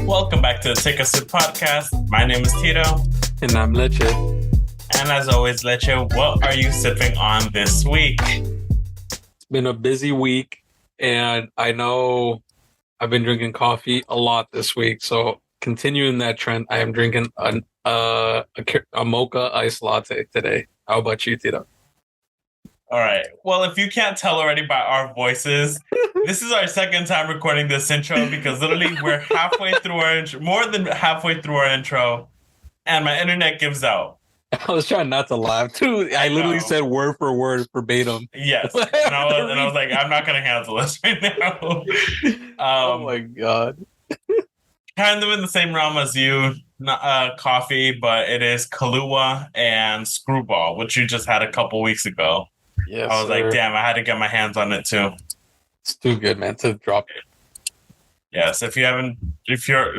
Welcome back to the Take a Sip podcast. My name is Tito. And I'm Leche. And as always, Leche, what are you sipping on this week? It's been a busy week, and I know I've been drinking coffee a lot this week. So continuing that trend, I am drinking a mocha iced latte today. How about you, Tito? All right. Well, if you can't tell already by our voices, this is our second time recording this intro because literally we're halfway through our intro, more than halfway through our intro, and my internet gives out. I was trying not to laugh too. I literally know. said word for word verbatim. Yes, and I was like, I'm not gonna handle this right now. Oh my god! Kind of in the same realm as you, coffee, but it is Kahlua and Screwball, which you just had a couple weeks ago. Yes, I was like, damn, I had to get my hands on it too. It's too good, man, to drop it. Yes, if you're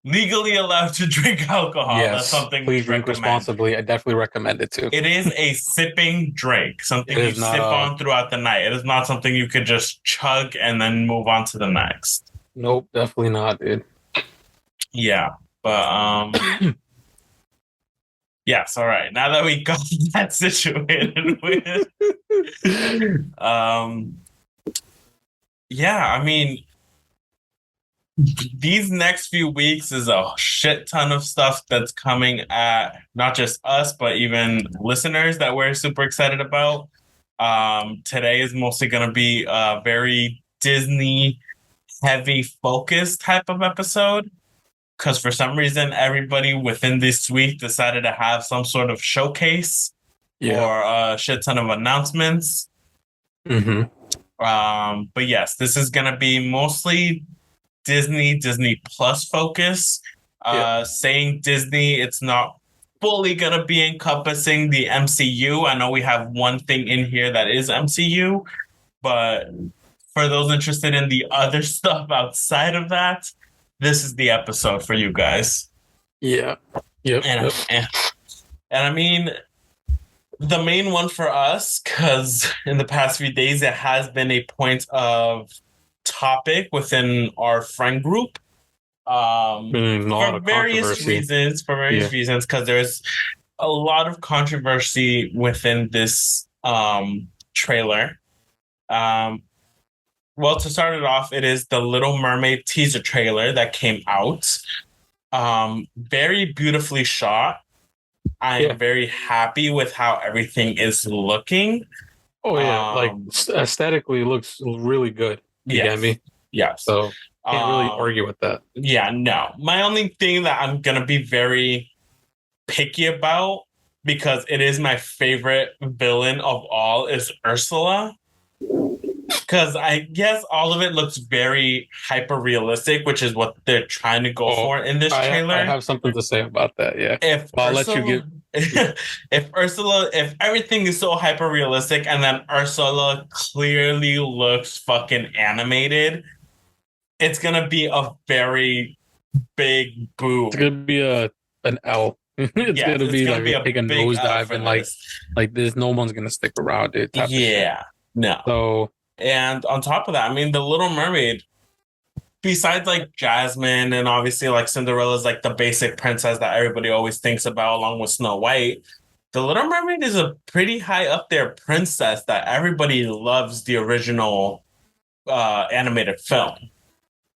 legally allowed to drink alcohol, yes, that's something please drink responsibly. I definitely recommend it too. It is a sipping drink, something you sip on throughout the night. It is not something you could just chug and then move on to the next. Nope, definitely not, dude. Yeah, but yes, all right. Now that we got that situated with, yeah, I mean, these next few weeks is a shit ton of stuff that's coming at not just us, but even listeners that we're super excited about. Today is mostly going to be a very Disney heavy focus type of episode. Because for some reason, everybody within this week decided to have some sort of showcase or a shit ton of announcements. Mm-hmm. But yes, this is going to be mostly Disney Plus focus. Saying Disney, it's not fully going to be encompassing the MCU. I know we have one thing in here that is MCU, but for those interested in the other stuff outside of that, this is the episode for you guys. Yeah. Yep. And I mean, the main one for us, because in the past few days, it has been a point of topic within our friend group. For various reasons, because there's a lot of controversy within this trailer. Well, to start it off, it is the Little Mermaid teaser trailer that came out. Very beautifully shot. I'm very happy with how everything is looking. Oh, yeah. Like, aesthetically, it looks really good. You get me? Yeah. So, can't really argue with that. Yeah, no. My only thing that I'm going to be very picky about, because it is my favorite villain of all, is Ursula. Because I guess all of it looks very hyper realistic, which is what they're trying to go for in this trailer. I have something to say about that. Yeah, I'll let you give. If everything is so hyper realistic, and then Ursula clearly looks fucking animated, it's gonna be a very big boom. It's gonna be an L. It's gonna be take a nosedive and like this. No one's gonna stick around, dude. No. So. And on top of that, I mean, the Little Mermaid, besides like Jasmine and obviously like Cinderella's like the basic princess that everybody always thinks about along with Snow White, the Little Mermaid is a pretty high up there princess that everybody loves the original animated film.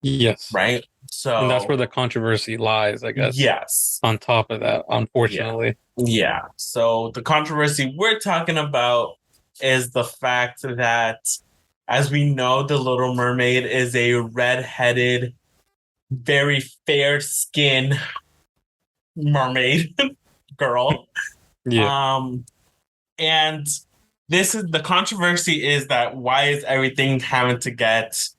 Yes. Right? So, and that's where the controversy lies, I guess. Yes. On top of that, unfortunately. Yeah. So the controversy we're talking about is the fact that, as we know, the Little Mermaid is a red-headed, very fair-skinned mermaid girl. Yeah. And this is the controversy is that why is everything having to get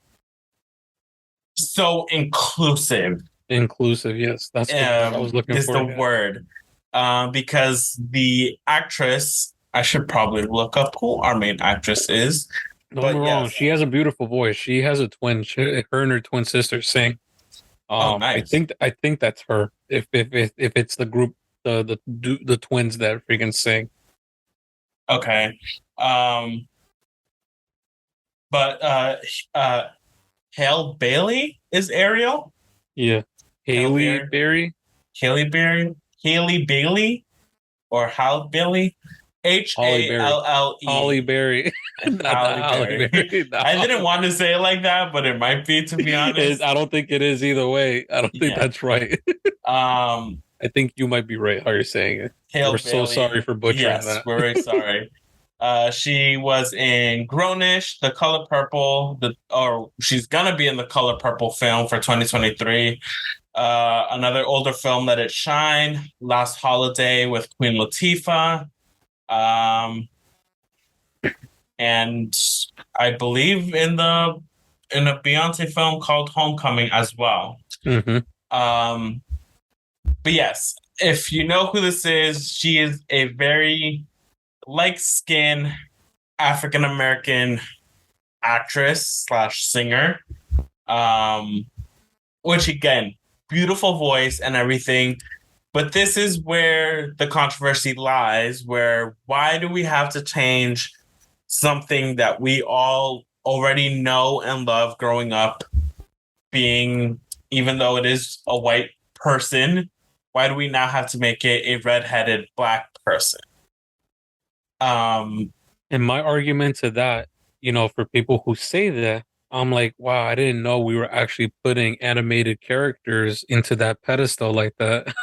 so inclusive? Inclusive, yes. That's the word I was looking for. Is the word. Because the actress, I should probably look up who our main actress is. Don't get me wrong, she has a beautiful voice. She has a twin. Her and her twin sister sing. Nice. I think that's her. If it's the group, the twins that freaking sing. Okay. But Hale Bailey is Ariel. Yeah. Haley Berry. Haley Bailey, or Hal Bailey. Holly Berry. Halle. Holly Berry. Not the Halle Holly Berry. Berry. The I didn't Holly want to say it like that, but it might be, to be honest. I don't think it is either way. I don't think Yeah. that's right. I think you might be right how you're saying it. We're so sorry for butchering that. We're very sorry. She was in Grownish, The Color Purple, or she's gonna be in the Color Purple film for 2023. Another older film, Let It Shine, Last Holiday with Queen Latifah, and I believe in a Beyonce film called Homecoming as well. Mm-hmm. But yes, if you know who this is, she is a very light-skinned African American actress / singer. Which again, beautiful voice and everything. But this is where the controversy lies, where why do we have to change something that we all already know and love growing up, being, even though it is a white person, why do we now have to make it a redheaded Black person? And my argument to that, for people who say that, I'm like, wow, I didn't know we were actually putting animated characters into that pedestal like that.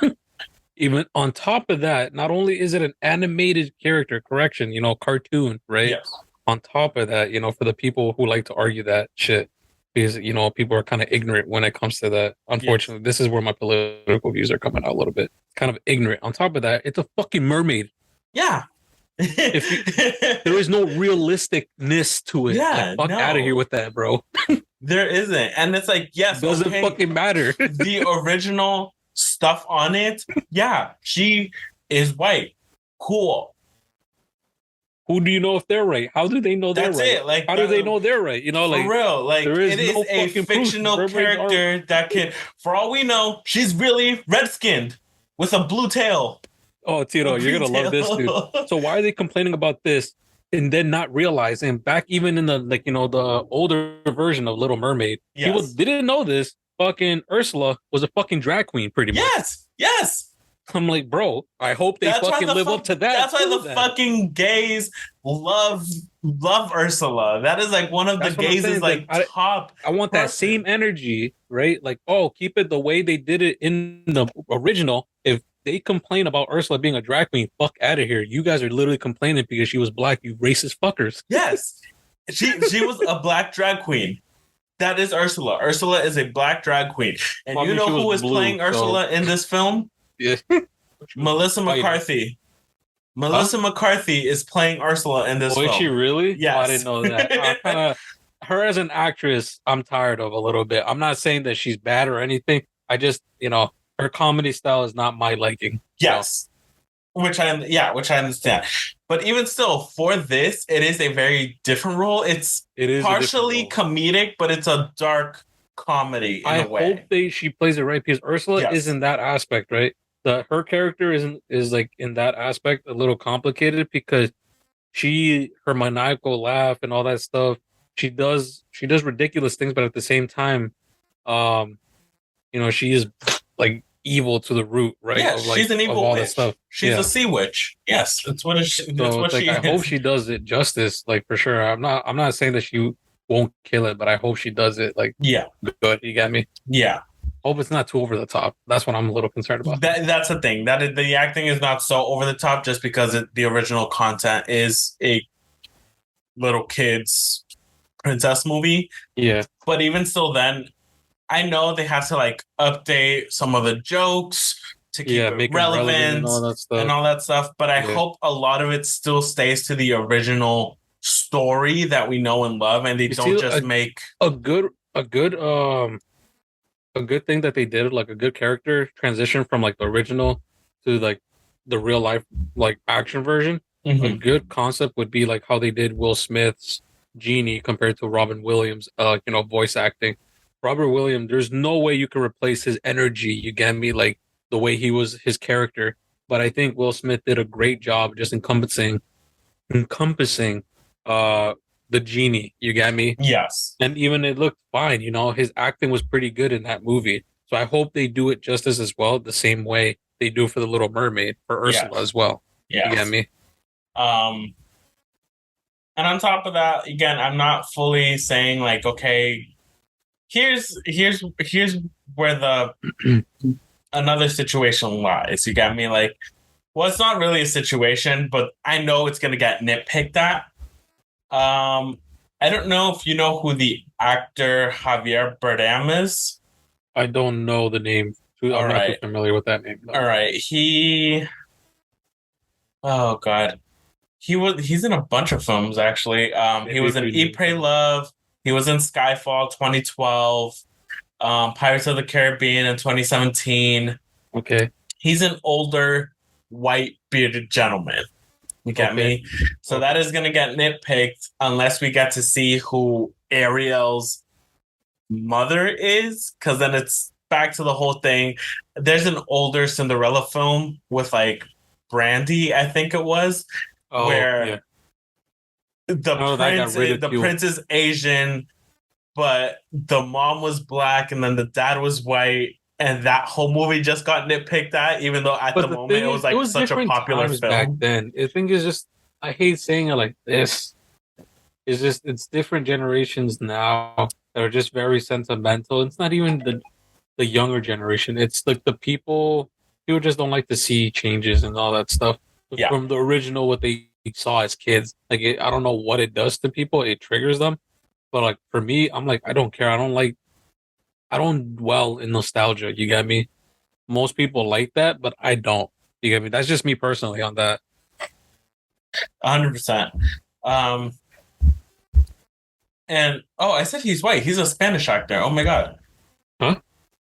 Even on top of that, not only is it an animated character, correction, cartoon, right? Yes. On top of that, for the people who like to argue that shit, because, people are kind of ignorant when it comes to that. Unfortunately, yes. This is where my political views are coming out a little bit. Kind of ignorant. On top of that, it's a fucking mermaid. Yeah. There is no realisticness to it. Yeah, fuck out of here with that, bro. There isn't. And it's like, yes, doesn't fucking matter. The original stuff on it, yeah, she is white. Cool. Who do you know if they're right? How do they know they're right? That's it. Like, how do they know they're right? For real. Like, there is it is a fictional character that can, for all we know, she's really red-skinned with a blue tail. Oh, Tito, you're going to love this, dude. So why are they complaining about this and then not realizing back even in the, the older version of Little Mermaid, people didn't know this. Fucking Ursula was a fucking drag queen, pretty much. Yes. I'm like, bro, I hope they fucking live up to that. That's why the fucking gays love Ursula. That is like one of the gays is like top. I want that same energy, right? Like, oh, keep it the way they did it in the original. If they complain about Ursula being a drag queen, fuck out of here. You guys are literally complaining because she was Black, you racist fuckers. Yes. She was a Black drag queen. That is Ursula. Ursula is a Black drag queen. And you know who is playing Ursula in this film? Yeah. Melissa McCarthy. Melissa McCarthy is playing Ursula in this film. Is she really? Yes. Oh, I didn't know that. Her as an actress, I'm tired of a little bit. I'm not saying that she's bad or anything. I just, her comedy style is not my liking. Yes. Which I understand. But even still, for this, it is a very different role. It is partially comedic, but it's a dark comedy in a way. I hope she plays it right because Ursula is in that aspect, right? Her character is like in that aspect a little complicated because her maniacal laugh and all that stuff. She does ridiculous things, but at the same time, she is like evil to the root, right? Yeah, she's an evil all witch. That stuff. She's a sea witch. Yes, that's what she is. I hope she does it justice, like for sure. I'm not saying that she won't kill it, but I hope she does it like good. You got me? Yeah. Hope it's not too over the top. That's what I'm a little concerned about. That's the thing. The acting is not so over the top just because the original content is a little kids princess movie. Yeah. But even still then, I know they have to like update some of the jokes to keep it relevant and all that stuff. But I hope a lot of it still stays to the original story that we know and love, and they don't just make a good thing that they did, like a good character transition from like the original to like the real life like action version. Mm-hmm. A good concept would be like how they did Will Smith's Genie compared to Robin Williams, voice acting. Robert Williams, there's no way you can replace his energy. You get me? Like the way he was his character. But I think Will Smith did a great job just encompassing the Genie. You get me? Yes. And even it looked fine. His acting was pretty good in that movie. So I hope they do it just as well, the same way they do for the Little Mermaid for Ursula as well. You get Yes. me? And on top of that, again, I'm not fully saying like, okay, here's where the another situation lies. You got me? Like, well, it's not really a situation, but I know it's gonna get nitpicked at. I don't know if you know who the actor Javier Bardem is. I don't know the name. I'm All not too right. familiar with that name. No. All right. Oh God. He's in a bunch of films actually. He Maybe was if in you Eat, name Pray, them. Love. He was in Skyfall 2012, Pirates of the Caribbean in 2017. Okay. He's an older white bearded gentleman. You get Okay. me? So Okay. that is gonna get nitpicked unless we get to see who Ariel's mother is, because then it's back to the whole thing. There's an older Cinderella film with like Brandy, I think it was, Oh, where yeah. Oh, that got the ridiculed. prince is Asian, but the mom was black and then the dad was white. And that whole movie just got nitpicked at, even though at the But the moment thing it was is, it like was such a different popular times back film. then. The thing is just, I hate saying it like this. It's just, it's different generations now that are just very sentimental. It's not even the younger generation. It's like the people just don't like to see changes and all that stuff Yeah, from the original, what they saw as kids. Like, I don't know what it does to people. It triggers them. But like, for me, I'm like, I don't care. I don't dwell in nostalgia. You get me? Most people like that, but I don't. You get me? That's just me personally on that. 100%. Um, and oh, I said he's white. He's a Spanish actor. Oh my God. Huh?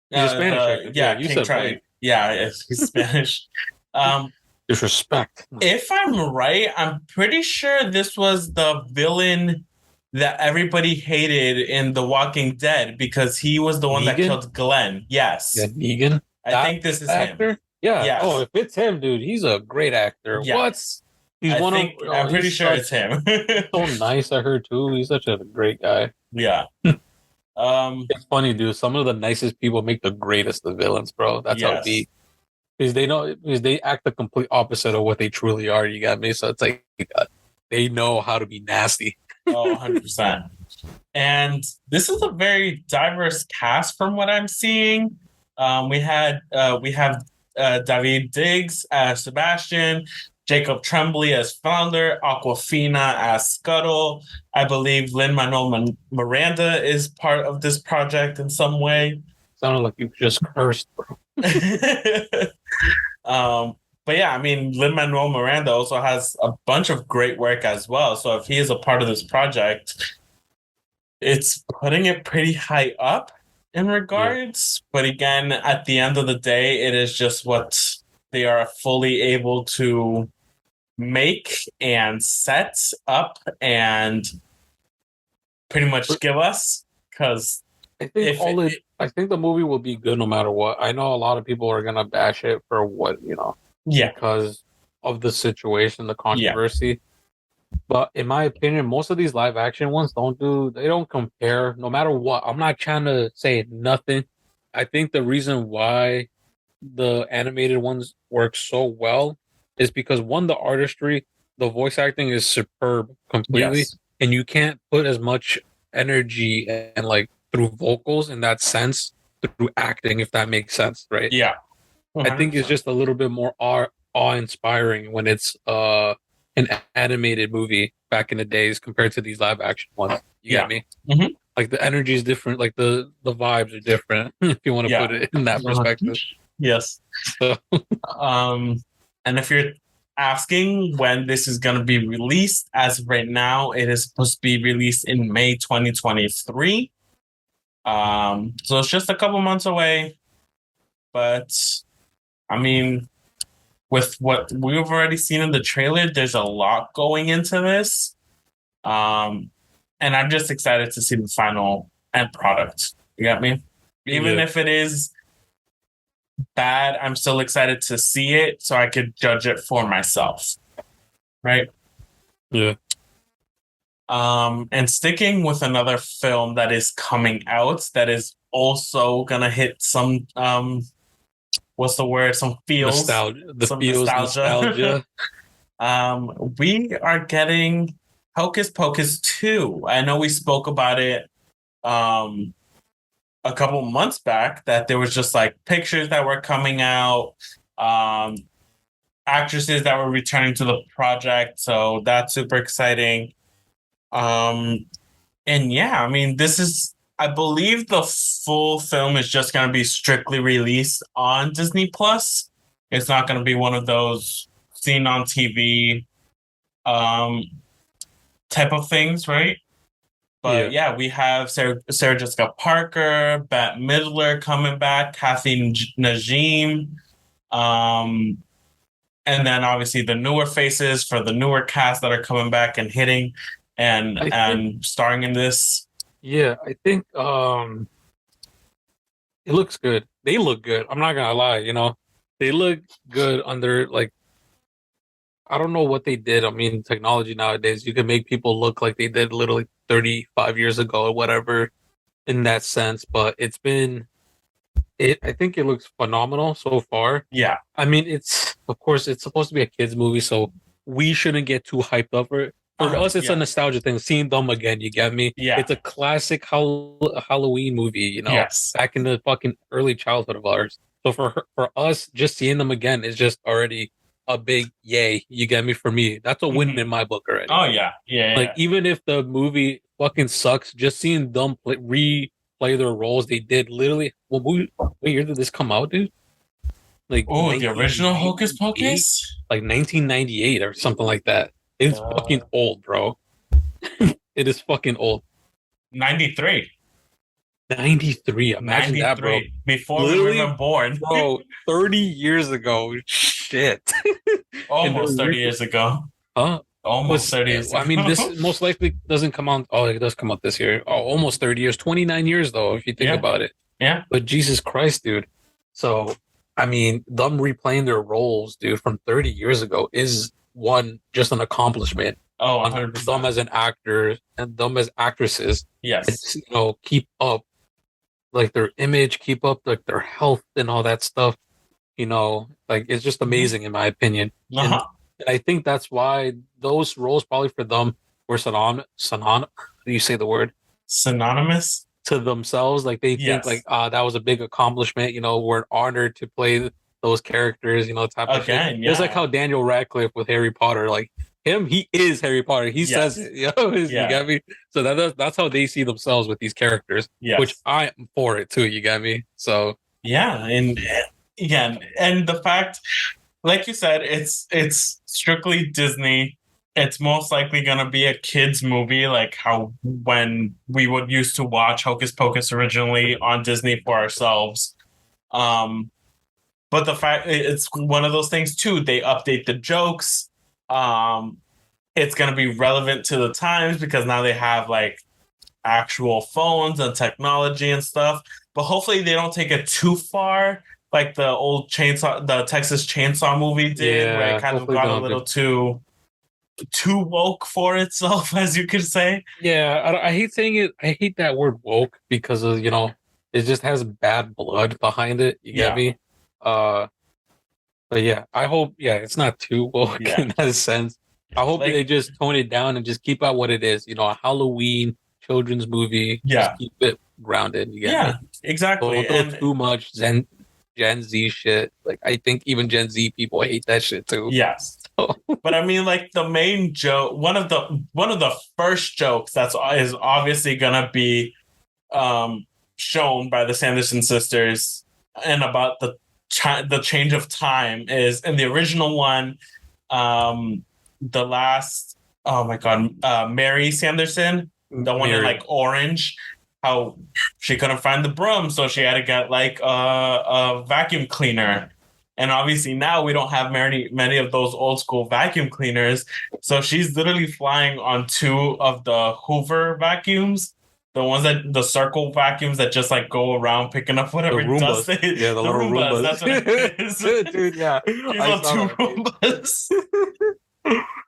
He's a Spanish actor. Yeah, you King said Triton. white. Yeah, yes, he's Spanish. Um, Disrespect. if I'm right, I'm pretty sure this was the villain that everybody hated in The Walking Dead because he was the one that Negan? killed Glenn. Yeah, Yes, Negan. I That think this is him. actor? Yeah. Oh, Yes, if it's him, dude, he's a great actor. What? yes. He's one of. Oh, I'm pretty he's sure it's such. him. He's so nice. I heard too. He's such a great guy. Yeah. It's funny, dude. Some of the nicest people make the greatest of villains, bro. That's how it Yes. be. Because they act the complete opposite of what they truly are. You got me. So it's like they know how to be nasty. Oh, 100%. And this is a very diverse cast from what I'm seeing. We have David Diggs as Sebastian, Jacob Tremblay as Founder, Aquafina as Scuttle. I believe Lin Manuel Miranda is part of this project in some way. Sounded like you just cursed, bro. um, but yeah, I mean, Lin Manuel Miranda also has a bunch of great work as well. So if he is a part of this project, it's putting it pretty high up in Yeah. regards. But again, at the end of the day, it is just what they are fully able to make and set up and pretty much give us. Because I think if it, I think the movie will be good no matter what. I know a lot of people are gonna bash it for what, yeah, because of the situation, the yeah, controversy. But in my opinion, most of these live action ones they don't compare no matter what. I'm not trying to say nothing. I think the reason why the animated ones work so well is because one, the artistry, the voice acting is superb completely, yes, and you can't put as much energy and like through vocals in that sense through acting, if that makes sense, right? yeah, I think it's 100%. just a little bit more awe inspiring when it's an animated movie back in the days compared to these live action ones. You get Yeah. me? Mhm. Like the energy is different, like the vibes are different, if you want to Yeah. put it in that perspective. Yes. So Um, and if you're asking when this is going to be released, as of right now, it is supposed to be released in May 2023. So it's just a couple months away. But I mean, with what we've already seen in the trailer, there's a lot going into this. Um, and I'm just excited to see the final end product. You got me? Even yeah, if it is bad, I'm still excited to see it so I could judge it for myself. Right. yeah. And sticking with another film that is coming out that is also gonna hit some what's the word? Some feels, Nostalgia, the some feels, nostalgia. nostalgia. We are getting Hocus Pocus 2. I know we spoke about it um a couple months back that there was just like pictures that were coming out, um, actresses that were returning to the project. So that's super exciting. Um, and yeah, I mean, I believe the full film is just going to be strictly released on Disney Plus. It's not going to be one of those seen on TV um, type of things, right? But Yeah, yeah, we have Sarah Jessica Parker, Bette Midler coming back, Kathy Najim, um, and then obviously the newer faces for the newer cast that are coming back and hitting and I think. and starring in this. Yeah, I think. It looks good. They look good. I'm not gonna lie. They look good under like I don't know what they did. I mean, technology nowadays, you can make people look like they did literally 35 years ago or whatever in that sense. But I think it looks phenomenal so far. Yeah. I mean, of course, it's supposed to be a kids movie, so we shouldn't get too hyped up for it. For us, it's a Yeah. nostalgia thing. Seeing them again, you get me? Yeah. It's a classic Halloween movie, Yes. back in the fucking early childhood of ours. So for us, just seeing them again is just already a big yay. You get me? For me, that's a win Mhm. in my book already. Oh yeah. Yeah. Like Yeah. even if the movie fucking sucks, just seeing them replay their roles they did literally. What year did this come out, dude? Like Oh, the original Hocus 1998, Pocus. like 1998 or something like that. It's fucking Uh, old, bro. It is fucking old. 93. 93. Imagine that, bro. 93. Before we were Literally, even born. bro, 30 years ago. Shit. And Almost they're 30 years ago. huh? Almost 30 years I mean, this ago. most likely doesn't come out. Oh, it does come out this year. Oh, almost 30 years. 29 years, though, if you think Yeah. about it. Yeah. But Jesus Christ, dude. So, I mean, them replaying their roles, dude, from 30 years ago is just an accomplishment Oh, on them 100%. as an actor and them as actresses. Yes. It's, keep up like their image, keep up like their health and all that stuff. Like it's just Mhm. amazing in my opinion. And Uh-huh. I think that's why those roles probably for them were how do you say the word? Synonymous? To themselves. Like they think like Yes. that was a big accomplishment, we're honored to play those characters, type of shit. Again, Just like yeah. how Daniel Radcliffe with Harry Potter, like him, he is Harry Potter. He says Yes. it, you Yeah. got me? So that's how they see themselves with these characters, which Yes. I am for it too, you got me? So Yeah. And again, and the fact, like you said, it's strictly Disney. It's most likely gonna be a kids movie, like how when we would used to watch Hocus Pocus originally on Disney for ourselves. Um, but the fact it's one of those things too. They update the jokes. Um, it's gonna be relevant to the times because now they have like actual phones and technology and stuff. But hopefully they don't take it too far, like the Texas Chainsaw movie did, where it yeah, kind of hopefully they got a don't do. little too woke for itself, as you could say. Yeah, I hate saying it. I hate that word woke because of it just has bad blood behind it. You get Yeah, me? Uh, but yeah, I hope it's not too woke yeah, in that sense. I hope they like just tone it down and just keep out what it is. A Halloween children's movie. Just yeah, keep it grounded. You get yeah, me? exactly. Don't throw And too much Gen Z shit. Like I think even Gen Z people hate that shit too. yes, So, but I mean, like the main joke, one of the first jokes that's is obviously gonna be um, shown by the Sanderson sisters and about the change of time is in the original one. The last, oh my god, Mary Sanderson, the one in Mary. like orange. How she couldn't find the broom, so she had to get like a vacuum cleaner. And obviously now we don't have many of those old school vacuum cleaners. So she's literally flying on two of the Hoover vacuums, the circle vacuums that just like go around picking up The whatever dust Roombas. they, Yeah, the the little Roombas, Roombas. that's what it is. Dude, yeah. She's I on saw two that meme. Roombas.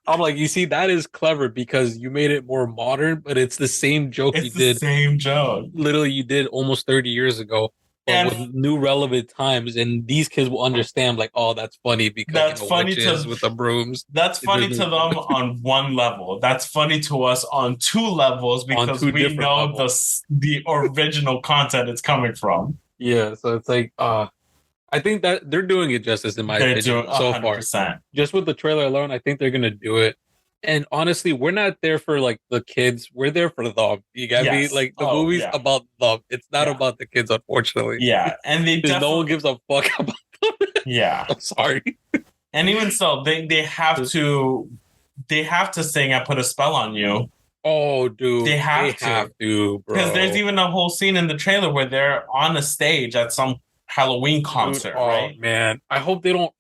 I'm like, you see, that is clever because you made it more modern, but it's the same joke you It's the did. same joke. Literally, you did almost 30 years ago, but And with new relevant times, and these kids will understand, like, oh, that's funny because that's funny witches to with the brooms. that's funny to them on one level. That's funny to us on two levels On because two we different know levels. the original content it's coming from. Yeah, so it's like, I think that they're doing it justice in my They're opinion doing so far. 100%. Just with the trailer alone, I think they're gonna do it. And honestly, we're not there for like the kids. We're there for them. You got me? Yes. Like the Oh, movie's yeah. about them. It's not Yeah. about the kids, unfortunately. Yeah. And they Because no one definitely, gives a fuck about them. yeah. I'm sorry. And even so, they have to sing I Put a Spell on You. Oh, They dude, they have have to. to, Because there's bro. even a whole scene in the trailer where they're on a stage at some Halloween Dude, concert, oh right? man, I hope they don't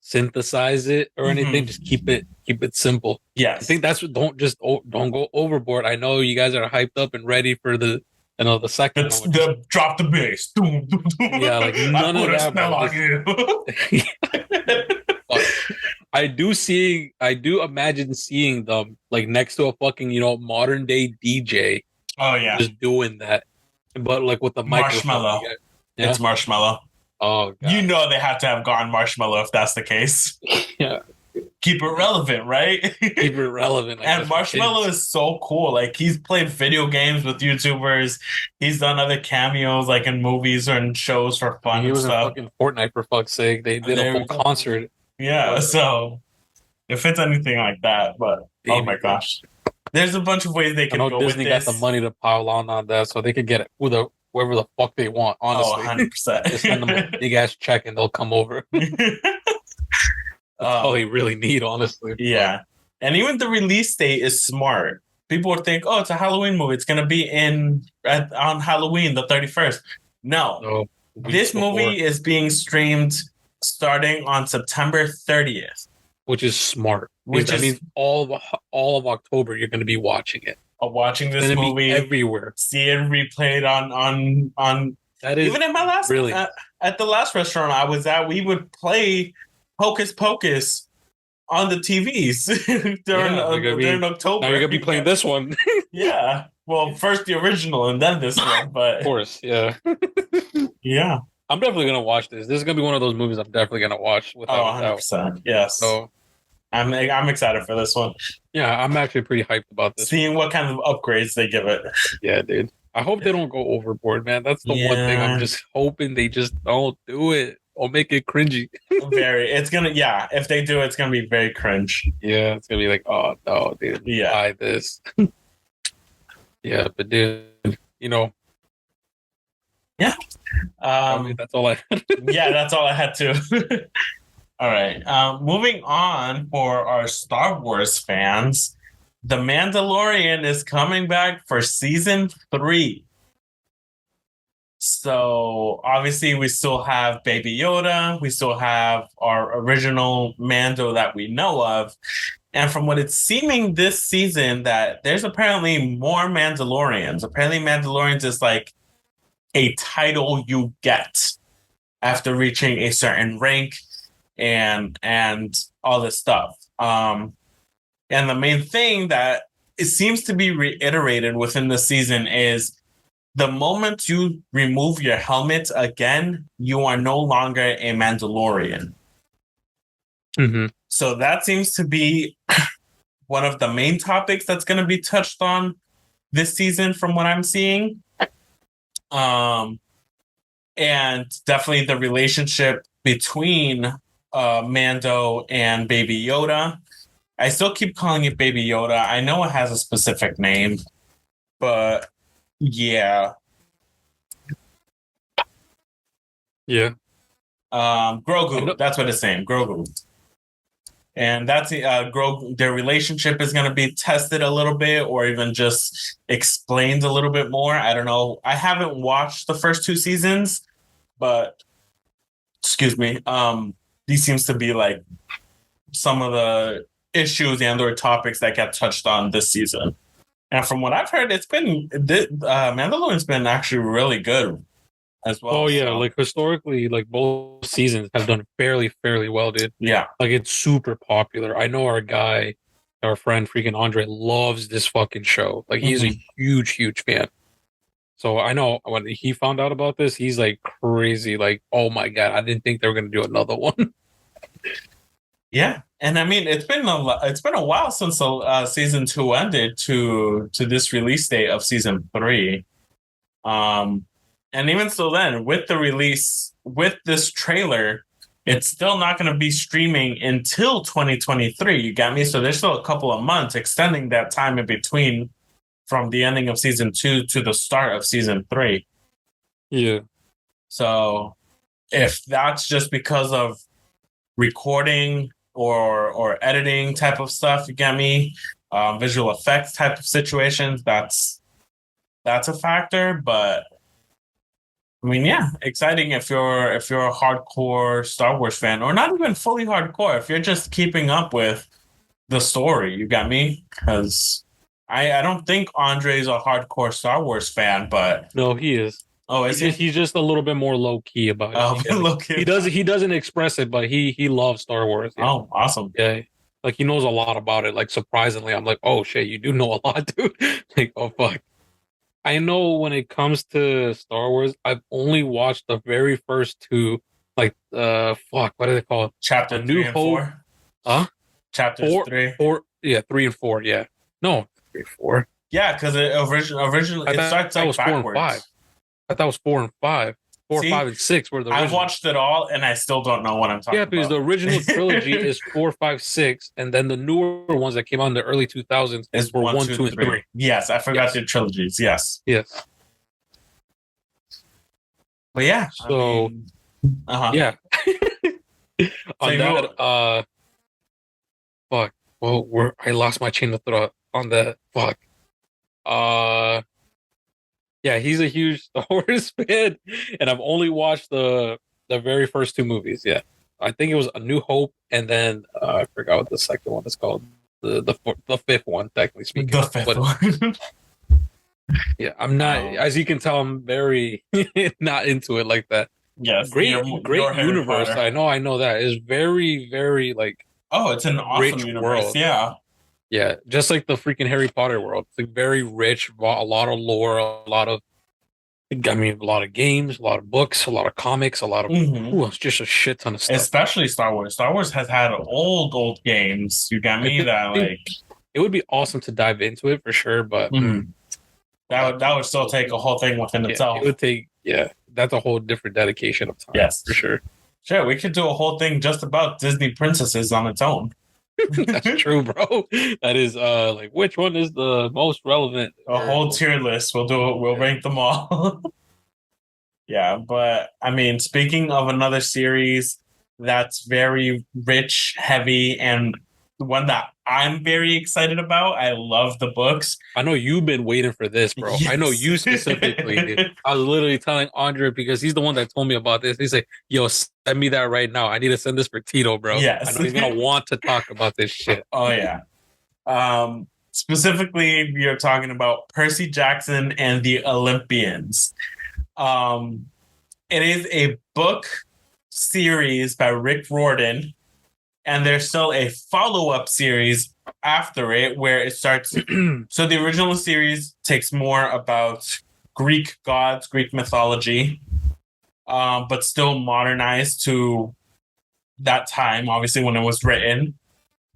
synthesize it or anything. Mm-hmm. Just keep it simple. I Yes. think that's what. Don't go overboard. I know you guys are hyped up and ready for the second one. Which is, Drop the bass. Doom, doom, doom. yeah, like I none put of a that, spell bro. on Just you. fuck. I do imagine seeing them like next to a fucking modern day DJ Oh yeah, just doing that, but like with the microphone. Marshmallow. Yeah. It's Marshmallow. Oh You god. know they have to have gone Marshmallow if that's the case. Yeah. Keep it relevant, right? Keep it relevant, I And guess, for Marshmallow kids. is so cool. Like he's played video games with YouTubers. He's done other cameos like in movies or in shows for I mean, fun he and was in stuff. fucking Fortnite for fuck's sake. They And did a there whole we go. concert Yeah, for it. so if it's anything like that, but oh Maybe, my bro. gosh. There's a bunch of ways they I could know go with Disney got the this. money to pile on that, so they could get it whoever the fuck they want. Oh, Honestly, just send them a 100%. big ass check and they'll come over. That's all they really need, honestly. But Yeah. And even the release date is smart. People would think, oh, it's a Halloween movie. It's going to be on Halloween, the 31st. No. no, weeks This before, movie is being streamed starting on September 30th, which is smart. Because which that is means all of October you're going to be watching it. watching It's this going to be movie, everywhere. see it replayed on That is even in my last brilliant. at the last restaurant I was at, we would play Hocus Pocus on the TVs Yeah, like I during mean, now you're October. gonna be playing this one. Yeah. Well, first the original and then this one, Of but course, yeah. yeah. I'm definitely gonna watch this. This is gonna be one of those movies I'm definitely gonna watch Oh, without a doubt. 100%. Yes. So I'm excited for this one. yeah, I'm actually pretty hyped about this. Seeing what kind of upgrades they give it. Yeah, dude. I hope they don't go overboard, man. That's the one thing I'm Yeah. just hoping they just don't do it or make it cringy. Very. It's gonna yeah, if they do it's gonna be very cringe. Yeah, it's gonna be like, oh no, dude, Yeah. buy this. Yeah, but dude, Yeah. I mean, that's all I. Yeah, that's all I had to. All right. Moving on for our Star Wars fans, The Mandalorian is coming back for season 3. So obviously we still have Baby Yoda, we still have our original Mando that we know of. And from what it's seeming this season, that there's apparently more Mandalorians. Apparently Mandalorians is like a title you get after reaching a certain rank and all this stuff. And the main thing that it seems to be reiterated within the season is the moment you remove your helmet again, you are no longer a Mandalorian. Mm-hmm. So that seems to be one of the main topics that's going to be touched on this season from what I'm seeing. And definitely the relationship between Mando and Baby Yoda. I still keep calling it Baby Yoda. I know it has a specific name, but yeah. Yeah. Grogu. That's what it's saying. Grogu. And that's Grogu. Their relationship is going to be tested a little bit, or even just explained a little bit more. I don't know. I haven't watched the first 2 seasons, but excuse me. These seems to be like some of the issues and or topics that get touched on this season. And from what I've heard, it's been Mandalorian's been actually really good. as well. Oh yeah, So like historically, like both seasons have done fairly well, dude. yeah. Like it's super popular. I know our friend freaking Andre loves this fucking show. Like he's a Mhm. huge fan. So I know when he found out about this, he's like crazy. Like, oh my god, I didn't think they were gonna do another one. Yeah, and I mean it's been a while since season two ended to this release date of season three. Um, and even so, then with the release with this trailer, it's still not going to be streaming until 2023. You got me? So there's still a couple of months, extending that time in between from the ending of season two to the start of season three. Yeah. So if that's just because of recording or editing type of stuff, you get me, visual effects type of situations, that's a factor. But I mean, yeah, exciting if you're a hardcore Star Wars fan, or not even fully hardcore, if you're just keeping up with the story, you got me? Because I don't think Andre's a hardcore Star Wars fan, but No, he is. oh, is he? He's just a little bit more low key about it. Oh, Yeah. look at He doesn't express it, but he loves Star Wars. Yeah. oh, awesome. Yeah. Like he knows a lot about it. Like surprisingly, I'm like, oh shit, you do know a lot, dude. Like, oh fuck. I know when it comes to Star Wars, I've only watched the very first two. Like, fuck, what are they called? A Chapter New three and Hope. four. Huh? Chapters three. Yeah, 3 and 4. Yeah, no, 3 4. Yeah, because originally I it thought starts that like was 4 and backwards. 5. I thought it was 4 and 5. Four, See, 5, and 6 were the I've original. watched it all and I still don't know what I'm talking Yeah, about. because the original trilogy is 4, 5, 6, and then the newer ones that came out in the early 2000s is were 1, 1, 2, 2, and 3. 3. Yes, I forgot Yes. the trilogies. Yes, Yes. but yeah, So, yeah. On that, fuck. Well, I lost my chain of thought on that. Fuck. Uh, yeah, he's a huge Star Wars fan, and I've only watched the very first two movies. Yeah, I think it was A New Hope, and then I forgot what the second one is called. The fifth one, technically speaking. the fifth But one. yeah, I'm not. As you can tell, I'm very not into it like that. Yes, Great your Harry universe. Potter. I know that is very like Oh, it's an awesome rich universe. world. Yeah. Yeah, just like the freaking Harry Potter world. It's like very rich, a lot of lore, a lot of a lot of games, a lot of books, a lot of comics, a lot of it's just a shit ton of stuff. Especially Star Wars. Star Wars has had old games. You got me? That like it would be awesome to dive into it for sure, but that would still take a whole thing within itself. It would take that's a whole different dedication of time. Yes, for sure. Sure, we could do a whole thing just about Disney princesses on its own. That's true, bro. That is like which one is the most relevant? A whole tier list. We'll do it. We'll rank them all. Yeah, but I mean, speaking of another series that's very rich, heavy, and one that I'm very excited about. I love the books. I know you've been waiting for this, bro. Yes. I know you specifically, dude. I was literally telling Andre because he's the one that told me about this. He's like, yo, send me that right now. I need to send this for Tito, bro. Yes. I know he's gonna want to talk about this shit. Oh yeah. Specifically, we are talking about Percy Jackson and the Olympians. It is a book series by Rick Riordan, and there's still a follow-up series after it where it starts. So the original series takes more about Greek gods, Greek mythology, but still modernized to that time, obviously when it was written.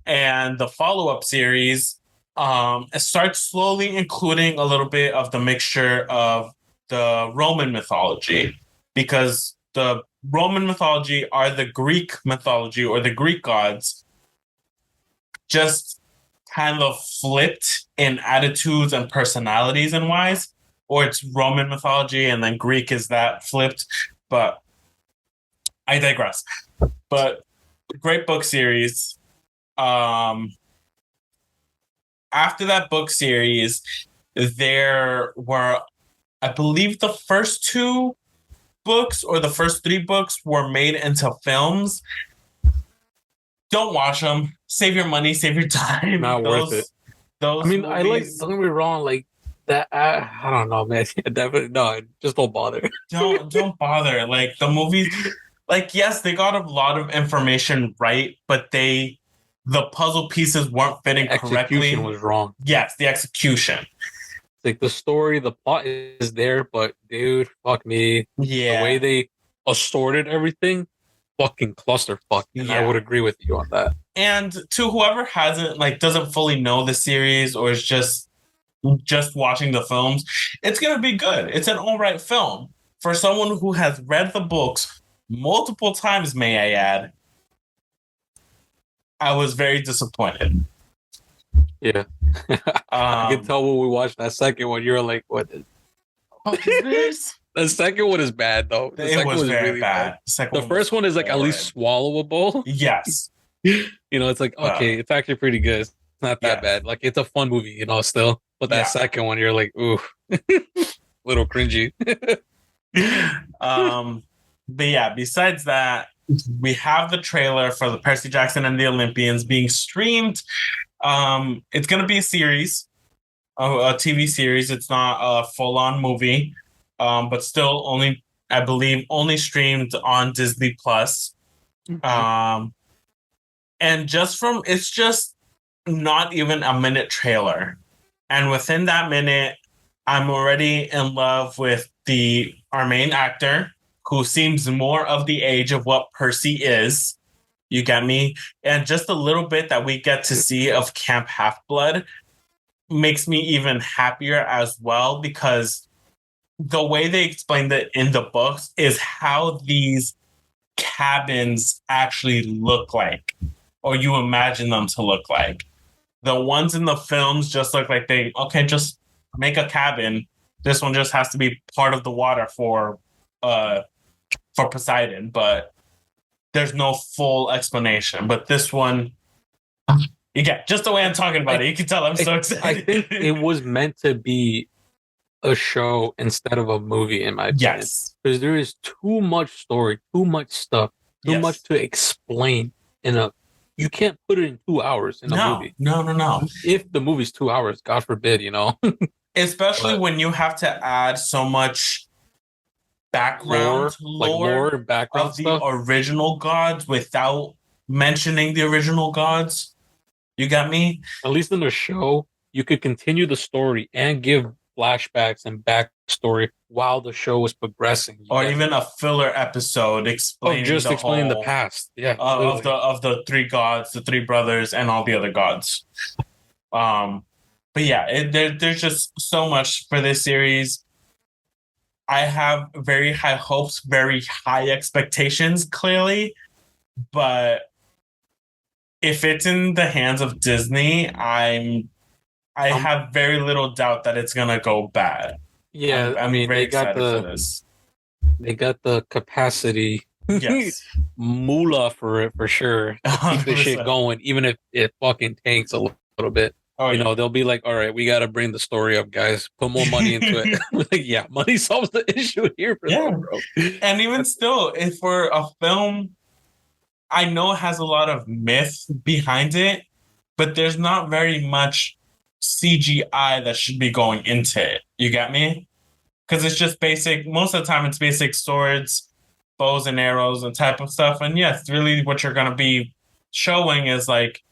And the follow-up series it starts slowly including a little bit of the mixture of the Roman mythology, because the Roman mythology are the Greek mythology or the Greek gods, just kind of flipped in attitudes and personalities and wise, or it's Roman mythology and then Greek is that flipped. But I digress. But great book series. After that book series, there were, I believe, the first two books or the first three books were made into films. Don't watch them. Save your money, save your time. Not worth it. Those I mean, movies, I like. Don't get me wrong. Like That I don't know, man. Yeah, definitely no. Just don't bother. Don't bother. Like the movies, like yes, they got a lot of information right, but the puzzle pieces weren't fitting The execution correctly. was wrong. Yes, the execution. Like the story, the plot is there, but dude, fuck me. The way Yeah, they assorted everything, fucking clusterfuck. And I would yeah. agree with you on that. And to whoever hasn't doesn't fully know the series or is just watching the films, it's gonna be good. It's an all right film for someone who has read the books multiple times. May I add? I was very disappointed. Yeah. I can tell when we watched that second one, you're like, what? This? The second one is bad though. The It second was one is very really bad. bad. The The first one is like at least swallowable. yes, It's like, okay, it's actually pretty good. It's not that yeah, bad. Like it's a fun movie, still. But that yeah. second one, you're like, ooh, little cringy. But yeah, besides that, we have the trailer for the Percy Jackson and the Olympians being streamed. It's gonna be a series, a TV series. It's not a full-on movie, but still only, I believe, only streamed on Disney Plus. And it's just not even a minute trailer, and within that minute, I'm already in love with our main actor, who seems more of the age of what Percy is. You get me? And just a little bit that we get to see of Camp Half Blood makes me even happier as well, because the way they explained it in the books is how these cabins actually look like, or you imagine them to look like. The ones in the films just look like just make a cabin. This one just has to be part of the water for Poseidon, but there's no full explanation. But this one, you get just the way I'm talking about it. You can tell I'm so excited. I think it was meant to be a show instead of a movie, in my opinion. Yes, because there is too much story, too much stuff, too yes. much to explain in a. You can't put it in 2 hours in a movie. No. If the movie's 2 hours, God forbid, Especially when you have to add so much background lore and background of the stuff. original gods without mentioning the original gods. You got me? At least in the show, you could continue the story and give flashbacks and backstory while the show was progressing. Or even a filler episode explaining explaining the past. Yeah. Of the three gods, the three brothers, and all the other gods. But yeah, there's just so much for this series. I have very high hopes, very high expectations, clearly. But if it's in the hands of Disney, I have very little doubt that it's gonna go bad. Yeah, I'm very excited for this. They got the capacity, yes, moolah for it for sure. To keep the shit going, even if it fucking tanks a little bit. Oh, they'll be like, all right, we got to bring the story up, guys. Put more money into it. Like, yeah, money solves the issue here for them, bro. And even still, if for a film, I know it has a lot of myth behind it, but there's not very much CGI that should be going into it. You get me? Because it's just basic. Most of the time, it's basic swords, bows and arrows, and type of stuff. And yes, really, what you're gonna be showing is like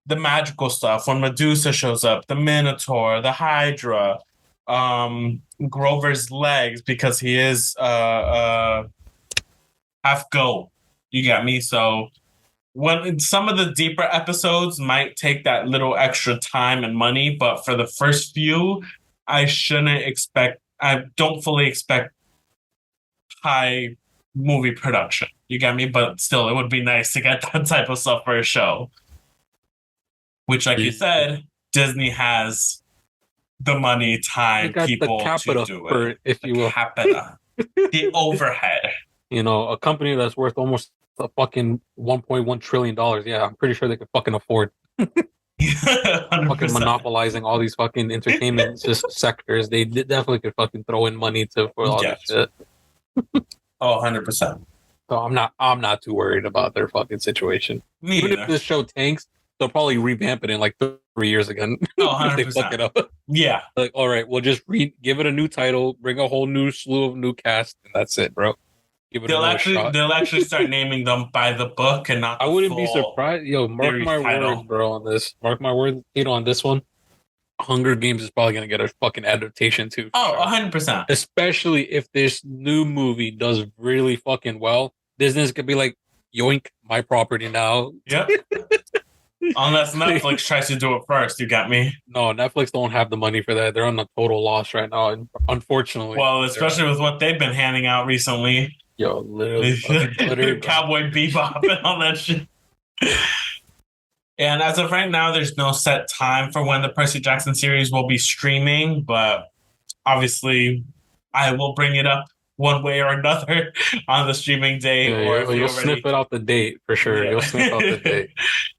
the magical stuff. When Medusa shows up, the Minotaur, the Hydra, Grover's legs, because he is half goat. You got me? So when some of the deeper episodes might take that little extra time and money, but for the first few, I don't fully expect high movie production. You got me? But still, it would be nice to get that type of stuff for a show. Which, like you said, Disney has the money, time, people to do it. If you will. Capita. The overhead. A company that's worth almost a fucking $1.1 trillion. Yeah, I'm pretty sure they could fucking afford fucking monopolizing all these fucking entertainment sectors. They definitely could fucking throw in money for all this shit. 100%. So I'm not too worried about their fucking situation. Even if this show tanks, they'll probably revamp it in like 3 years again Oh, if they fuck 100%. it up. Yeah. Like, all right, we'll just give it a new title, bring a whole new slew of new cast, and that's it, bro. Give it another shot. They'll actually start naming them by the book and not I the wouldn't be full surprised. Yo, mark series my words, title. bro, on this. Mark my words, Tito, on this one. Hunger Games is probably gonna get a fucking adaptation too. Oh, Sure. 100%. Especially if this new movie does really fucking well. Disney's gonna be like, yoink, my property now. Yep. Unless Netflix tries to do it first, you got me. No, Netflix don't have the money for that. They're on a total loss right now, and unfortunately. Well, especially with what they've been handing out recently. Yo, literally, Cowboy Bebop and all that shit. And as of right now, there's no set time for when the Percy Jackson series will be streaming, but obviously, I will bring it up one way or another on the streaming day. Yeah, or if you'll sniff it out the date for sure. Yeah. You'll sniff out the date.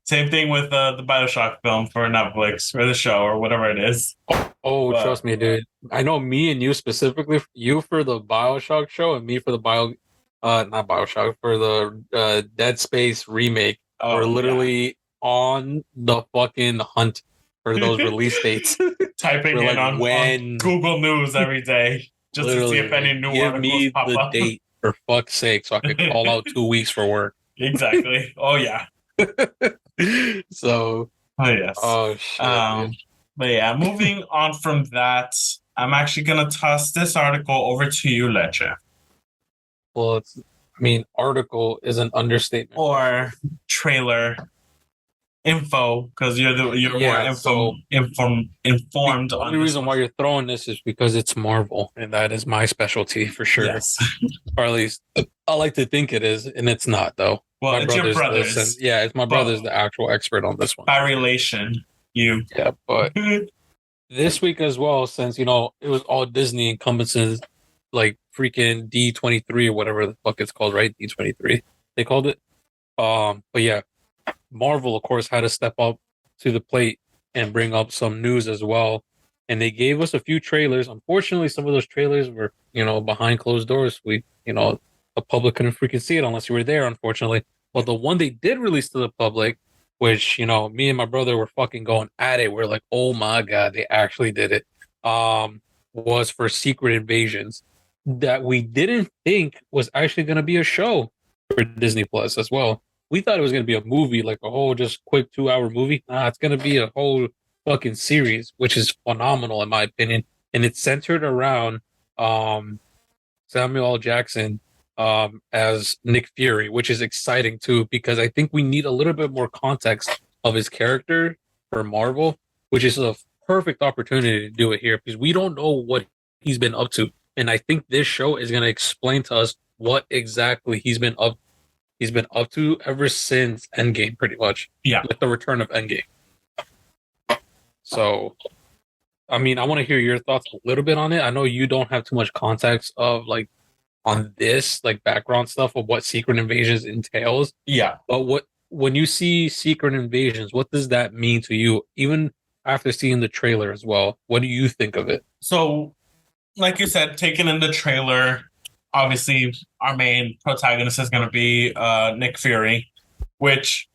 Same thing with the BioShock film for Netflix or the show or whatever it is. Oh, but, trust me, dude. I know me and you specifically. You for the BioShock show, and me for the not BioShock, for the Dead Space remake. We're literally on the fucking hunt for those release dates. Typing in like, on Google News every day just to see if any new articles pop up. Give me the date, for fuck's sake, so I could call out 2 weeks for work. Exactly. Oh, yeah. So. Oh, yes. Oh, shit. But yeah, moving on from that, I'm actually going to toss this article over to you, Leche. Well, article is an understatement. Or trailer info, because you're more informed. The only reason why you're throwing this is because it's Marvel, and that is my specialty for sure. Yes. Or at least I like to think it is, and it's not though. Well, it's your brother's. It's my brother's the actual expert on this one. By relation, you. Yeah, but this week as well, since it was all Disney encompasses like freaking D23 or whatever the fuck it's called, right? D23 they called it. But yeah, Marvel of course had to step up to the plate and bring up some news as well. And they gave us a few trailers. Unfortunately, some of those trailers were, behind closed doors. The public couldn't freaking see it unless you were there, unfortunately. But the one they did release to the public, which, me and my brother were fucking going at it. We're like, oh my God, they actually did it. Was for Secret Invasions that we didn't think was actually going to be a show for Disney Plus as well. We thought it was going to be a movie, like a whole just quick 2-hour movie. Nah, it's going to be a whole fucking series, which is phenomenal in my opinion. And it's centered around Samuel L. Jackson as Nick Fury, which is exciting too, because I think we need a little bit more context of his character for Marvel, which is a perfect opportunity to do it here because we don't know what he's been up to. And I think this show is going to explain to us what exactly he's been up to ever since Endgame, pretty much. Yeah. With the return of Endgame. So, I want to hear your thoughts a little bit on it. I know you don't have too much context of on this background stuff of what Secret Invasions entails. Yeah. But when you see Secret Invasions, what does that mean to you? Even after seeing the trailer as well, what do you think of it? So, like you said, taking in the trailer, obviously our main protagonist is going to be Nick Fury, which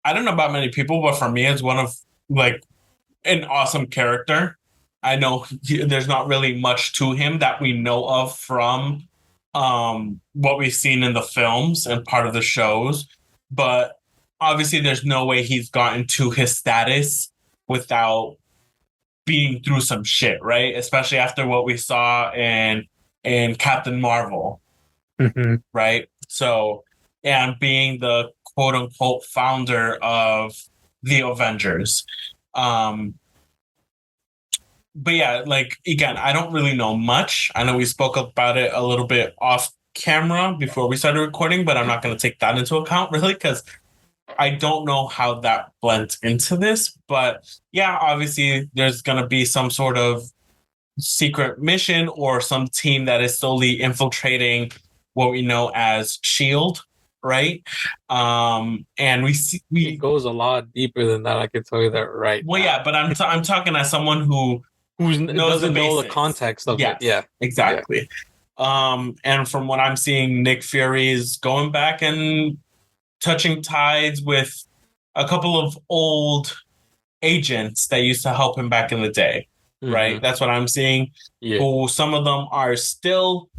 I don't know about many people, but for me, it's one of an awesome character. I know there's not really much to him that we know of from what we've seen in the films and part of the shows, but obviously there's no way he's gotten to his status without being through some shit, right? Especially after what we saw in Captain Marvel, right? So, and being the quote unquote founder of the Avengers. But yeah, again, I don't really know much. I know we spoke about it a little bit off camera before we started recording, but I'm not going to take that into account really because I don't know how that blends into this. But yeah, obviously there's going to be some sort of secret mission or some team that is slowly infiltrating what we know as SHIELD, right? And it goes a lot deeper than that. I can tell you that right. Well, now. Yeah, but I'm talking as someone who doesn't know the context of it. Yeah, exactly. Yeah. And from what I'm seeing, Nick Fury is going back and touching tides with a couple of old agents that used to help him back in the day, right? Mm-hmm. That's what I'm seeing. Yeah. Who some of them are still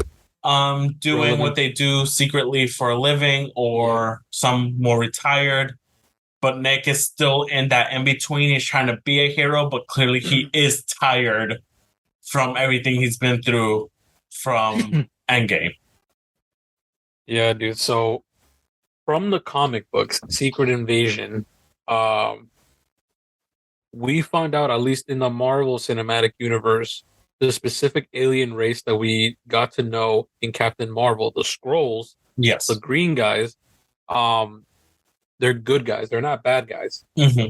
doing what Relevant. they do secretly for a living, Yeah. or some more retired. But Nick is still in that in between. He's trying to be a hero, but clearly he is tired from everything he's been through from Endgame. Yeah, dude. So from the comic books, Secret Invasion, um, we find out, at least in the Marvel Cinematic Universe, the specific alien race that we got to know in Captain Marvel, the Skrulls, the Yes. green guys, um, they're good guys. They're not bad guys. Hmm.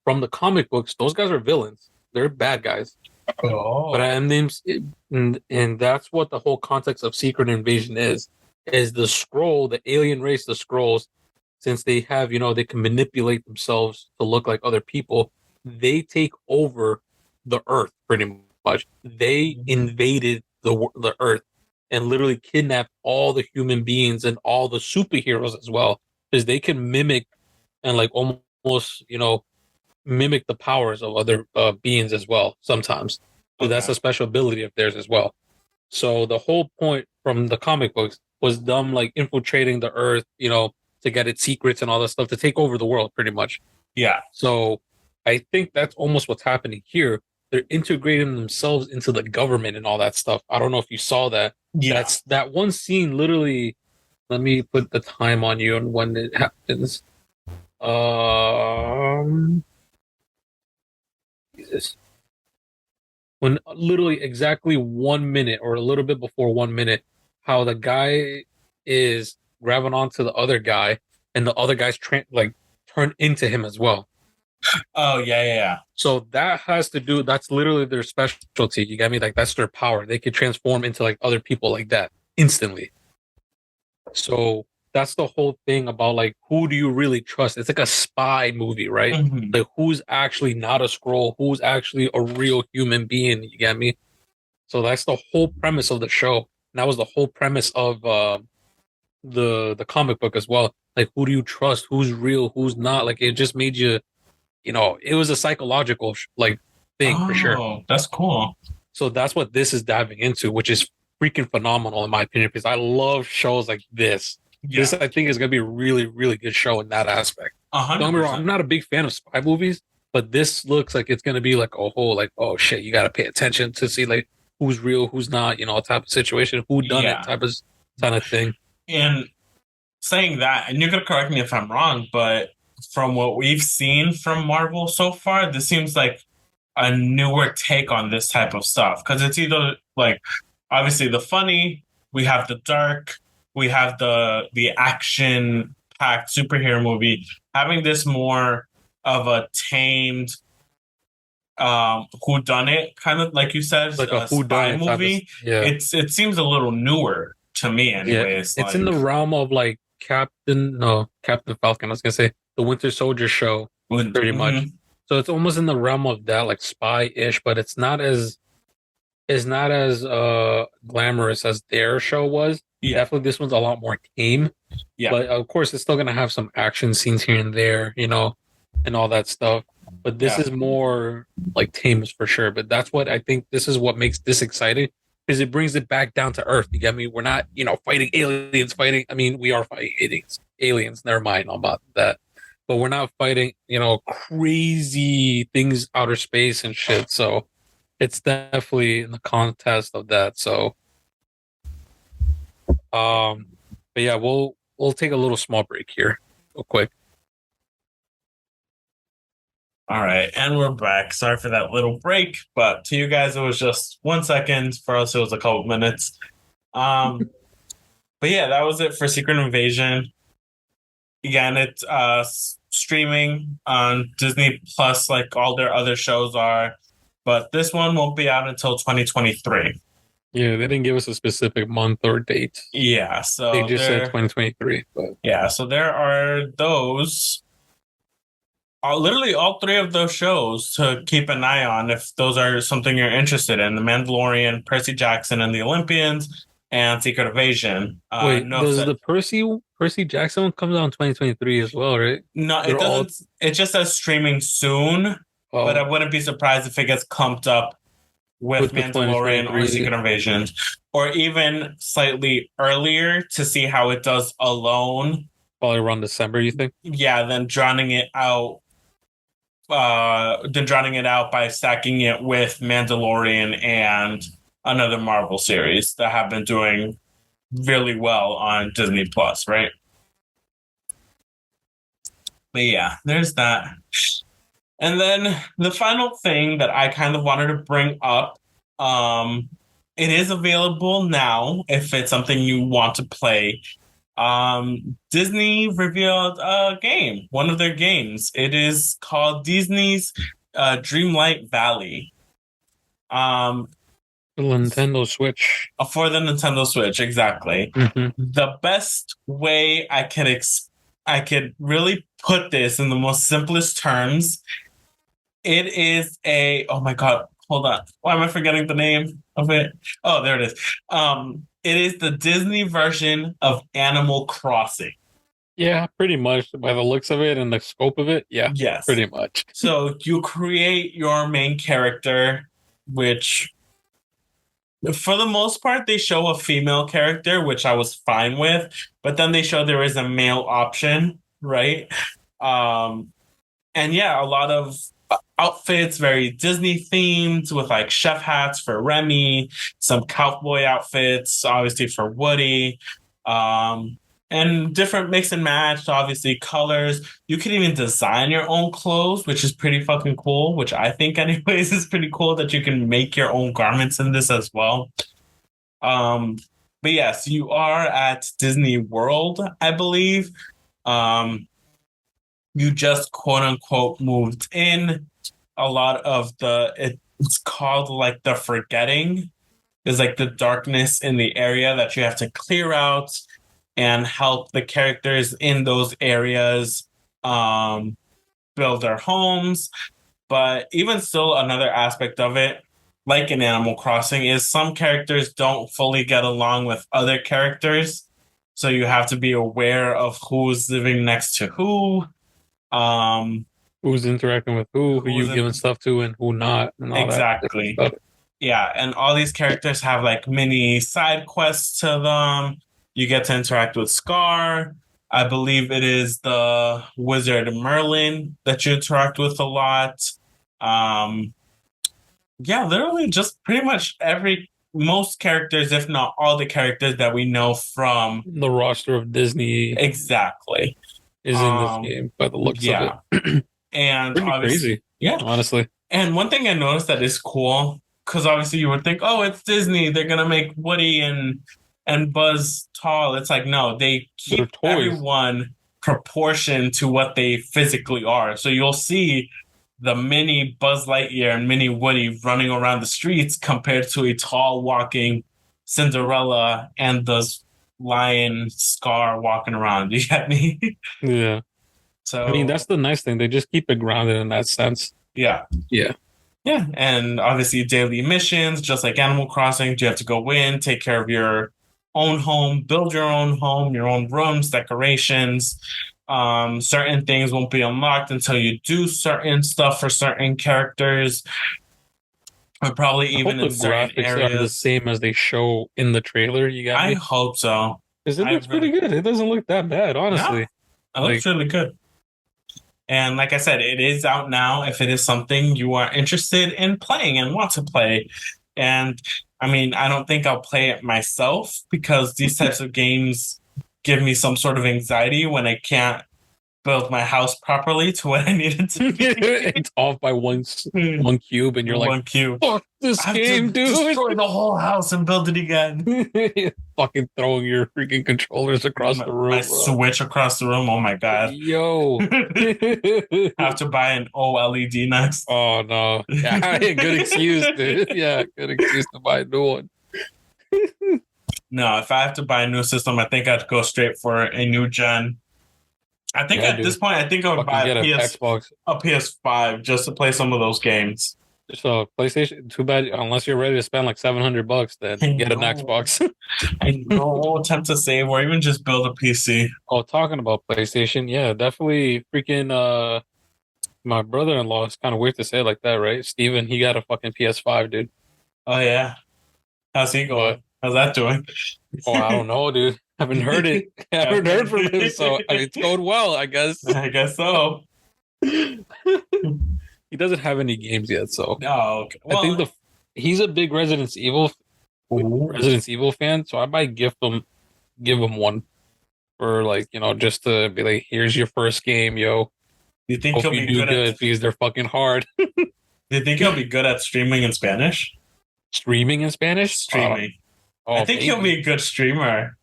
From the comic books, those guys are villains. They're bad guys. But Oh. and then, and that's what the whole context of Secret Invasion is the scroll, the alien race, the scrolls, since they have, they can manipulate themselves to look like other people, they take over the earth pretty much. They invaded the earth and literally kidnapped all the human beings and all the superheroes as well, because they can mimic and like almost, mimic the powers of other beings as well sometimes. So that's Okay. a special ability of theirs as well. So the whole point from the comic books was them like infiltrating the earth, to get its secrets and all that stuff to take over the world pretty much. Yeah. So I think that's almost what's happening here. They're integrating themselves into the government and all that stuff. I don't know if you saw that. Yeah. That's that one scene literally. Let me put the time on you and when it happens. Um, Jesus. When literally exactly 1 minute or a little bit before 1 minute, how the guy is grabbing onto the other guy and the other guy's like turn into him as well. Oh, yeah, yeah, yeah. So that has to do, that's literally their specialty. You get me? Like that's their power. They could transform into like other people like that instantly. So that's the whole thing about like who do you really trust? It's like a spy movie, right? Hmm. Like who's actually not a scroll, who's actually a real human being, you get me? So that's the whole premise of the show. And that was the whole premise of the comic book as well. Like who do you trust? Who's real? Who's not? Like it just made you, it was a psychological like thing for sure. Oh, that's cool. So that's what this is diving into, which is freaking phenomenal in my opinion, because I love shows like this. This Yeah. I think is gonna be a really, really good show in that aspect. A Don't get hundred me wrong, I'm percent. not a big fan of spy movies, but this looks like it's gonna be like a whole like, oh shit, you gotta pay attention to see like who's real, who's not, type of situation, who done it Yeah. type of kind of thing. And saying that, and you could correct me if I'm wrong, but from what we've seen from Marvel so far, this seems like a newer take on this type of stuff. Because it's either like obviously the funny, we have the dark, we have the action packed superhero movie. Having this more of a tamed who done it kind of like you said, Like a a who done spy it type of, movie. yeah. It seems a little newer to me Yeah. anyways. It's in Like the realm of like Captain Falcon, I was gonna say the Winter Soldier show, when pretty much. mhm. So it's almost in the realm of that, like spy-ish, but it's not as glamorous as their show was. Yeah, Definitely this one's a lot more tame. yeah, But of course it's still gonna have some action scenes here and there, and all that stuff. But this yeah. is more like tame for sure. But that's what I think this is what makes this exciting because it brings it back down to earth. You get me? We're not, fighting aliens fighting. I mean, we are fighting aliens. Aliens, never mind about that. But we're not fighting, crazy things outer space and shit. So it's definitely in the context of that. So but yeah, we'll take a little small break here, real quick. All right, and we're back. Sorry for that little break, but to you guys it was just 1 second. For us, it was a couple minutes. Um, but yeah, that was it for Secret Invasion. Again, it's streaming on Disney Plus, like all their other shows are, but this one won't be out until 2023. Yeah, they didn't give us a specific month or date. Yeah, They so just said there, 2023. But yeah, so there are those. Literally all three of those shows to keep an eye on if those are something you're interested in. The Mandalorian, Percy Jackson, and the Olympians. and Secret Invasion. Wait, No, does the Percy Jackson one comes out in 2023 as well, right? no, it They're all doesn't. It just says streaming soon, but I wouldn't be surprised if it gets clumped up with with the Mandalorian or 2023. Secret Invasion, or even slightly earlier to see how it does alone. Probably around December, you think? Yeah, then drowning it out. Then drowning it out by stacking it with Mandalorian and another Marvel series that have been doing really well on Disney Plus, right? But yeah, there's that. And then the final thing that I kind of wanted to bring up, um, it is available now if it's something you want to play. Disney revealed a game, one of their games. It is called Disney's Dreamlight Valley. The Nintendo Switch. For the Nintendo Switch, exactly. The best way I could really put this in the most simplest terms, it is oh my God, hold on. Why am I forgetting the name of it? Oh, there it is. It is the Disney version of Animal Crossing. Yeah, pretty much by the looks of it and the scope of it. Yeah, yes, pretty much. So you create your main character, which for the most part they show a female character, which I was fine with, but then they show there is a male option, right? And yeah, a lot of outfits, very Disney themed, with like chef hats for Remy, some cowboy outfits, obviously for Woody, and different mix and match, obviously colors. You can even design your own clothes, which is pretty fucking cool, which I think anyways is pretty cool that you can make your own garments in this as well. But yes, you are at Disney World, I believe. You just quote unquote moved in. A lot of it's called like the forgetting. Is like the darkness in the area that you have to clear out and help the characters in those areas build their homes. But even still, another aspect of it, like in Animal Crossing, is some characters don't fully get along with other characters. So you have to be aware of who's living next to who. Who's interacting with who you giving stuff to, and who not, and all exactly. That yeah, and all these characters have like mini side quests to them. You get to interact with Scar. I believe it is the wizard Merlin that you interact with a lot. Yeah, literally just pretty much most characters, if not all the characters that we know from the roster of Disney. Exactly. Is in this game by the looks of it. And pretty crazy. Yeah. Honestly. And one thing I noticed that is cool, because obviously you would think, oh, it's Disney, they're gonna make Woody and Buzz tall. It's like, no, they keep everyone proportioned to what they physically are. So you'll see the mini Buzz Lightyear and mini Woody running around the streets compared to a tall walking Cinderella and the lion Scar walking around. You get me? Yeah. So I mean, that's the nice thing. They just keep it grounded in that sense. Yeah. Yeah. Yeah. And obviously daily missions, just like Animal Crossing, you have to go in, take care of your own home, build your own home, your own rooms, decorations. Certain things won't be unlocked until you do certain stuff for certain characters. Or probably even in certain areas are the same as they show in the trailer. You got me? I hope so. Because it looks pretty good. It doesn't look that bad, honestly. No, it looks really good. And like I said, it is out now if it is something you are interested in playing and want to play. And I mean, I don't think I'll play it myself because these types of games give me some sort of anxiety when I can't build my house properly to what I needed to be. It's off by one cube, and you're like, one cube. Fuck this game, dude. Destroy the whole house and build it again. Fucking throwing your freaking controllers across the room. My Switch across the room. Oh my God. Yo. Have to buy an OLED next. Oh no. Yeah, good excuse, dude. Yeah, good excuse to buy a new one. No, if I have to buy a new system, I think I'd go straight for a new gen. I think at this point, I think I would buy a PS5 just to play some of those games. So PlayStation, too bad. Unless you're ready to spend like $700, then I get an know. Xbox. I know. Time to save or even just build a PC. Oh, talking about PlayStation, yeah, definitely. Freaking my brother-in-law is kind of weird to say it like that, right? Steven, he got a fucking PS5, dude. Oh yeah. How's he But going? How's that doing? oh, I don't know, dude. Haven't heard it. Haven't heard from him, so I mean, it's going well, I guess. I guess so. He doesn't have any games yet, so Oh, okay. I think Well, he's a big Resident Evil fan, so I might give him one for like just to be like, here's your first game, yo. you think Hope he'll you be do good at? good because they're fucking hard. You think he'll be good at streaming in Spanish? Streaming in Spanish? Streaming. Oh, I think he'll maybe. be a good streamer.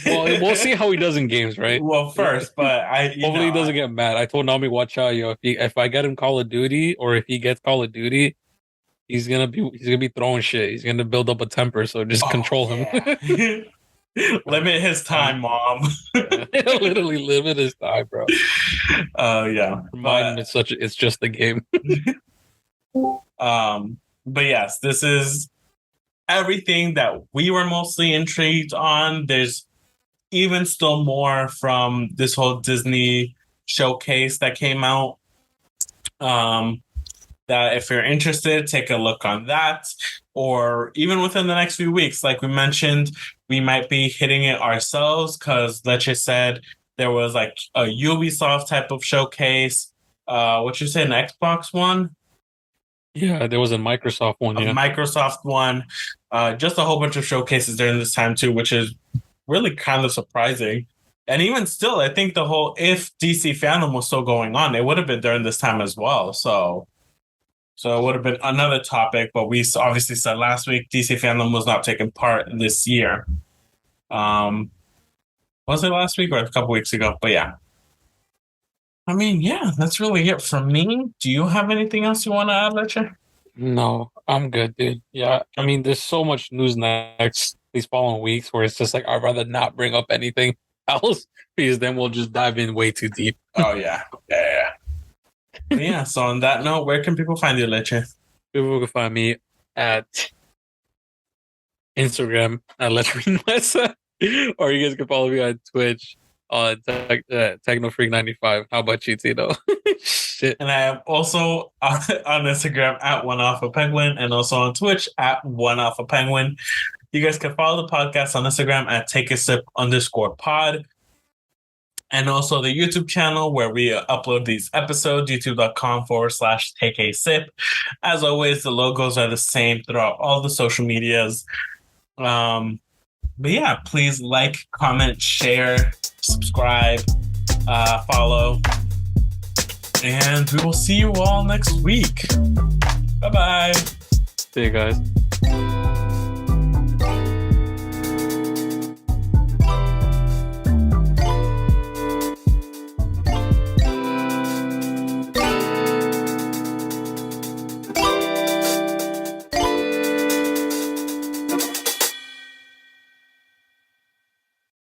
Well, we'll see how he does in games, right? Well, first, but Hopefully he doesn't get mad. I told Nami, watch out, yo. If I get him Call of Duty, or if he gets Call of Duty, he's gonna be throwing shit. He's gonna build up a temper. So just control him. Limit his time, mom. Literally limit his time, bro. Yeah. Remind him it's just a game. But yes, this is everything that we were mostly intrigued on. There's even still more from this whole Disney showcase that came out. That if you're interested, take a look on that. Or even within the next few weeks, like we mentioned, we might be hitting it ourselves because Leche said there was like a Ubisoft type of showcase. What you say, an Xbox one? Yeah, there was a Microsoft one. A Microsoft one. Just a whole bunch of showcases during this time too, which is really kind of surprising. And even still, I think if DC fandom was still going on, it would have been during this time as well. So it would have been another topic, but we obviously said last week DC fandom was not taking part this year. Was it last week or a couple weeks ago? But yeah. I mean, yeah, that's really it from me. Do you have anything else you want to add, Leche? No, I'm good, dude. Yeah, I mean, there's so much news next these following weeks where it's just like I'd rather not bring up anything else because then we'll just dive in way too deep. Oh yeah. Yeah. So on that note, where can people find you, Leche? People can find me at Instagram at Let's Read West, or you guys can follow me on Twitch on Techno Freak 95. How about you, Tito? Shit. And I am also on Instagram at One Alpha Penguin, and also on Twitch at One Alpha Penguin. You guys can follow the podcast on Instagram at takeasip_pod. And also the YouTube channel where we upload these episodes, youtube.com/takeasip. As always, the logos are the same throughout all the social medias. But yeah, please like, comment, share, subscribe, follow. And we will see you all next week. Bye-bye. See you guys.